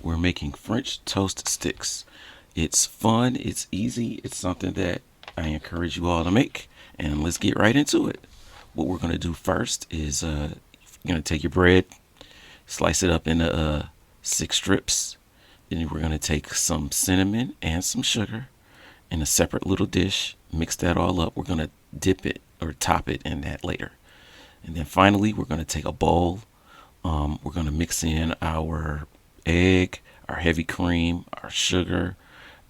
we're making French toast sticks. It's fun, it's easy, it's something that I encourage you all to make. And let's get right into it. What we're going to do first is you're going to take your bread, slice it up into 6 strips. Then we're going to take some cinnamon and some sugar in a separate little dish. Mix that all up. We're going to dip it or top it in that later. And then finally, we're going to take a bowl. We're going to mix in our egg, our heavy cream, our sugar,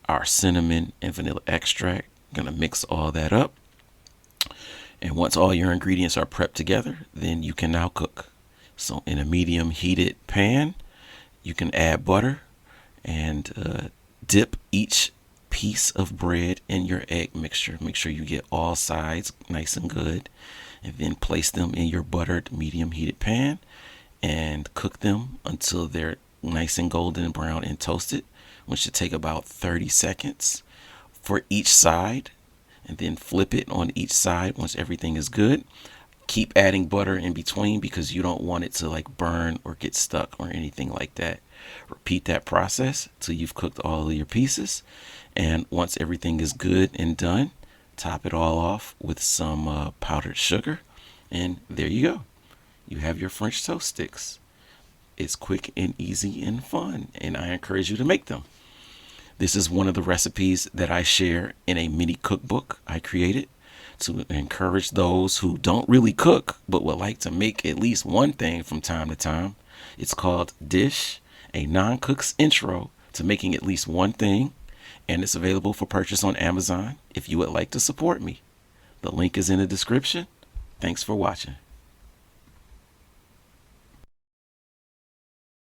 our cinnamon, and vanilla extract. Going to mix all that up. And once all your ingredients are prepped together, then you can now cook. So in a medium heated pan, you can add butter and dip each piece of bread in your egg mixture. Make sure you get all sides nice and good. And then place them in your buttered medium heated pan and cook them until they're nice and golden brown and toasted, which should take about 30 seconds for each side. And then flip it on each side once everything is good. Keep adding butter in between because you don't want it to like burn or get stuck or anything like that. Repeat that process till you've cooked all of your pieces. And once everything is good and done, top it all off with some powdered sugar. And there you go. You have your French toast sticks. It's quick and easy and fun, and I encourage you to make them. This is one of the recipes that I share in a mini cookbook I created to encourage those who don't really cook but would like to make at least one thing from time to time. It's called Dish, a non-cook's intro to making at least one thing, and it's available for purchase on Amazon if you would like to support me. The link is in the description. Thanks for watching.